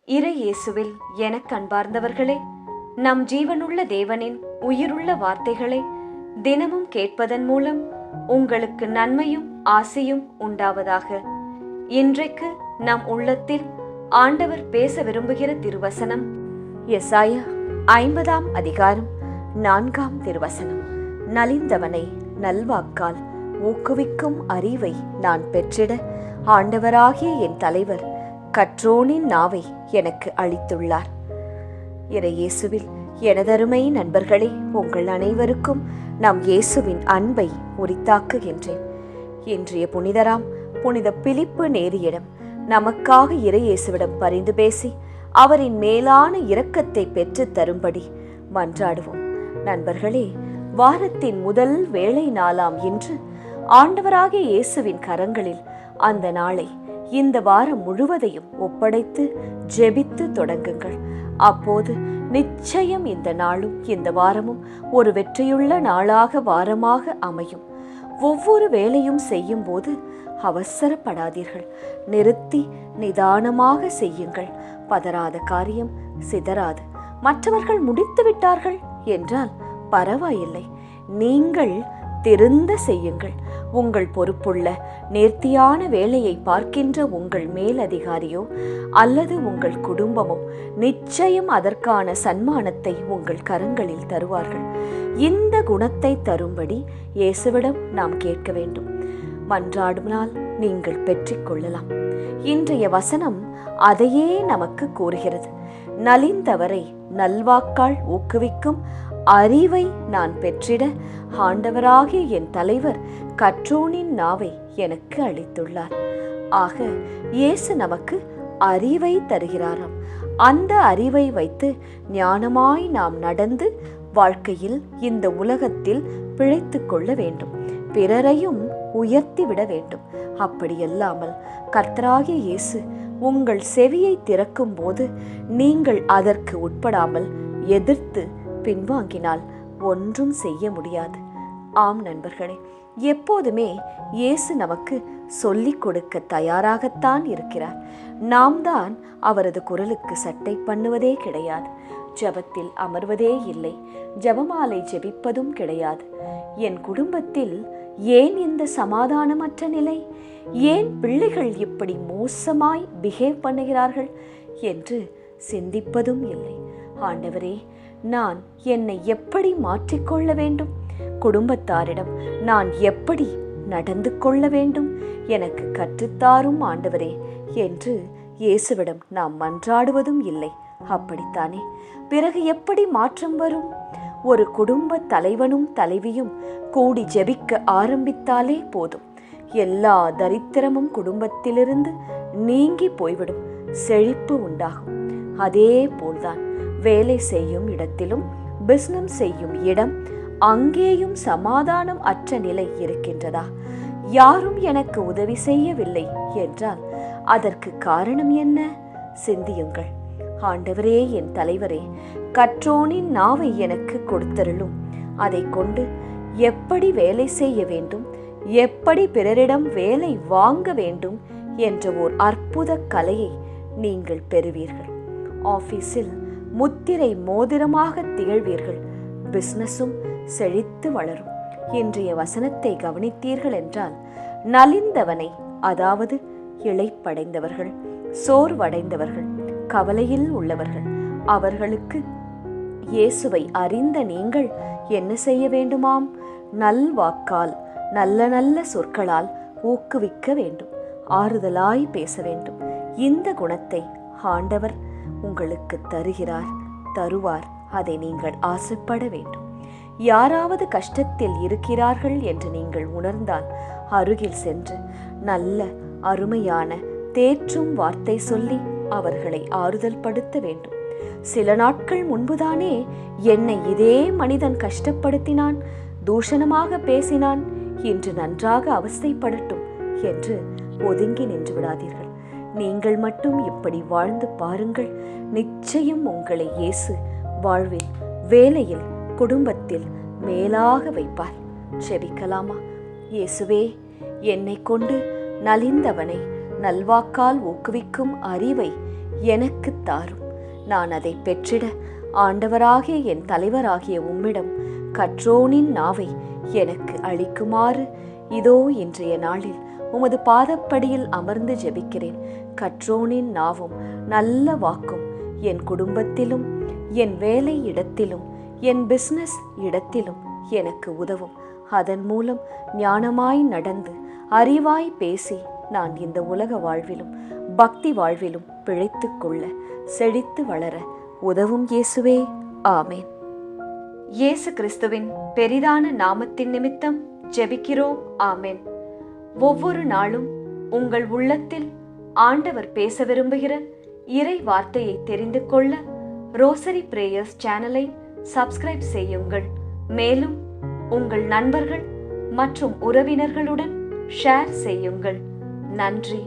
இறை இயேசுவில் எனக் அன்பார்ந்தவர்களே, நம் ஜீவனுள்ள தேவனின் உயிருள்ள வார்த்தைகளை தினமும் கேட்பதன் மூலம் உங்களுக்கு நன்மையும் ஆசையும் உண்டாவதாக. இன்றைக்கு நம் உள்ளத்தில் ஆண்டவர் பேச விரும்புகிற திருவசனம் எசாயா 50ஆம் அதிகாரம் 4ஆம் திருவசனம். நலிந்தவனை நல்வாக்கால் ஊக்குவிக்கும் அறிவை நான் பெற்றிட ஆண்டவராகிய என் தலைவர் கற்றோனின் நாவை எனக்கு அளித்துள்ளார். இறை இயேசுவில் எனதருமை நண்பர்களே, உங்கள் அனைவருக்கும் நாம் இயேசுவின் அன்பை உரித்தாக்குகின்றேன். இன்றைய புனிதராம் புனித பிலிப்பு நேரியிடம் நமக்காக இறை இயேசுவிடம் பரிந்து பேசி அவரின் மேலான இரக்கத்தை பெற்று தரும்படி மன்றாடுவோம். நண்பர்களே, வாரத்தின் முதல் வேளை நாளாம் இன்று ஆண்டவராகிய இயேசுவின் கரங்களில் அந்த நாளை இந்த வாரம் முழுவதையும் ஒப்படைத்து ஜெபித்து தொடங்குங்கள். அப்போது நிச்சயம் இந்த நாளும் இந்த வாரமும் ஒரு வெற்றியுள்ள நாளாக வாரமாக அமையும். ஒவ்வொரு வேலையும் செய்யும் போது அவசரப்படாதீர்கள். நிறுத்தி நிதானமாக செய்யுங்கள். பதறாத காரியம் சிதறாது. மற்றவர்கள் முடித்து விட்டார்கள் என்றால் பரவாயில்லை, நீங்கள் திருந்த செய்யுங்கள். உங்கள் பொறுப்புள்ள நேர்த்தியான வேலையை பார்க்கின்ற உங்கள் மேலதிகாரியோ அல்லது உங்கள் குடும்பமோ நிச்சயம் அதற்கான சன்மானத்தை உங்கள் கரங்களில் தருவார்கள். இந்த குணத்தை தரும்படி இயேசுவிடம் நாம் கேட்க வேண்டும். மன்றாடுனால் நீங்கள் பெற்றுக்கொள்ளலாம். இன்றைய வசனம் அதையே நமக்கு கூறுகிறது. நலிந்தவரை நல்வாக்கால் ஊக்குவிக்கும் அறிவை நான் பெற்றிட ஆண்டவராகிய என் தலைவர் கற்றோனின் நாவை எனக்கு அளித்துள்ளார். ஆக இயேசு நமக்கு அறிவை தருகிறாராம். அந்த அறிவை வைத்து ஞானமாய் நாம் நடந்து வாழ்க்கையில் இந்த உலகத்தில் பிழைத்து கொள்ள வேண்டும். பிறரையும் உயர்த்திவிட வேண்டும். அப்படியல்லாமல் கர்த்தராகிய இயேசு உங்கள் செவியை திறக்கும் போது நீங்கள் அதற்கு உட்படாமல் எதிர்த்து பின்வாங்கினால் ஒன்றும் செய்ய முடியாது. ஆம் நண்பர்களே, எப்போதுமே இயேசு நமக்கு சொல்லிக் கொடுக்க தயாராகத்தான் இருக்கிறார். நாம் தான் அவரது குரலுக்கு சட்டை பண்ணுவதே கிடையாது. ஜெபத்தில் அமர்வதே இல்லை. ஜெபமாலை ஜெபிப்பதும் கிடையாது. என் குடும்பத்தில் ஏன் இந்த சமாதானமற்ற நிலை? ஏன் பிள்ளைகள் இப்படி மோசமாய் பிஹேவ் பண்ணுகிறார்கள் என்று சிந்திப்பதும் இல்லை. ஆண்டவரே, நான் என்னை எப்படி மாற்றிக்கொள்ள வேண்டும்? குடும்பத்தாரிடம் நான் எப்படி நடந்து கொள்ள வேண்டும்? எனக்கு கற்றுத்தாரும் ஆண்டவரே என்று இயேசுவிடம் நாம் மன்றாடுவதும் இல்லை. அப்படித்தானே? பிறகு எப்படி மாற்றம் வரும்? ஒரு குடும்ப தலைவனும் தலைவியும் கூடி ஜெபிக்க ஆரம்பித்தாலே போதும், எல்லா தரித்திரமும் குடும்பத்திலிருந்து நீங்கி போய்விடும். செழிப்பு உண்டாகும். அதே போல்தான் வேலை செய்யும் இடத்திலும் பிசினஸ் செய்யும் இடம், அங்கேயும் சமாதானம் அற்ற நிலை இருக்கின்றதா? யாரும் எனக்கு உதவி செய்யவில்லை என்றால் அதற்கு காரணம் என்ன? சிந்தியுங்கள். ஆண்டவரே, என் தலைவரே, கற்றோனின் நாவை எனக்கு கொடுத்தருளும். அதை கொண்டு எப்படி வேலை செய்ய வேண்டும், எப்படி பிறரிடம் வேலை வாங்க வேண்டும் என்ற ஓர் அற்புத கலையை நீங்கள் பெறுவீர்கள். ஆபீஸில் முத்திரை மோதிரமாக திகழ்வீர்கள். பிசினஸும் செழித்து வளரும். இன்றைய வசனத்தை கவனித்தீர்கள் என்றால், நலிந்தவனை, அதாவது இளைப்படைந்தவர்கள், சோர்வடைந்தவர்கள், கவலையில் உள்ளவர்கள், அவர்களுக்கு இயேசுவை அறிந்த நீங்கள் என்ன செய்ய வேண்டுமாம்? நல்வாக்கால், நல்ல நல்ல சொற்களால் ஊக்குவிக்க வேண்டும். ஆறுதலாய் பேச வேண்டும். இந்த குணத்தை ஆண்டவர் உங்களுக்கு தருகிறார், தருவார். அதை நீங்கள் ஆசைப்பட வேண்டும். யாராவது கஷ்டத்தில் இருக்கிறார்கள் என்று நீங்கள் உணர்ந்தால் அருகில் சென்று நல்ல அருமையான தேற்றும் வார்த்தை சொல்லி அவர்களை ஆறுதல் படுத்த வேண்டும். சில நாட்கள் முன்புதானே என்னை இதே மனிதன் கஷ்டப்படுத்தினான், தூஷணமாக பேசினான், இன்று நன்றாக அவஸ்தைப்படட்டும் என்று ஒதுங்கி நின்று விடாதீர்கள். நீங்கள் மட்டும் இப்படி வாழ்ந்து பாருங்கள். நிச்சயம் உங்களை இயேசு வாழ்வில், வேலையில், குடும்பத்தில் மேலாக வைப்பார். செபிக்கலாமா? இயேசுவே, என்னை கொண்டு நலிந்தவனை நல்வாக்கால் ஊக்குவிக்கும் அறிவை எனக்கு தாரும். நான் அதை பெற்றிட ஆண்டவராகிய என் தலைவராகிய உம்மிடம் கற்றோனின் நாவை எனக்கு அளிக்குமாறு இதோ இன்றைய நாளில் உமது பாதப்படியில் அமர்ந்து ஜெபிக்கிறேன். கற்றோனின் நாவும் நல்ல வாக்கும் என் குடும்பத்திலும் என் வேலை இடத்திலும் என் பிசினஸ் இடத்திலும் எனக்கு உதவும். அதன் மூலம் ஞானமாய் நடந்து அறிவாய் பேசி நான் இந்த உலக வாழ்விலும் பக்தி வாழ்விலும் பிழைத்துக் கொள்ள செழித்து வளர உதவும் இயேசுவே. ஆமேன். இயேசு கிறிஸ்துவின் பெரிதான நாமத்தின் நிமித்தம் ஜெபிக்கிறோம். ஆமேன். ஒவ்வொரு நாளும் உங்கள் உள்ளத்தில் ஆண்டவர் பேச விரும்புகிற இறை வார்த்தையை தெரிந்து கொள்ள ரோசரி பிரேயர்ஸ் சேனலை சப்ஸ்கிரைப் செய்யுங்கள். மேலும் உங்கள் நண்பர்கள் மற்றும் உறவினர்களுடன் ஷேர் செய்யுங்கள். நன்றி.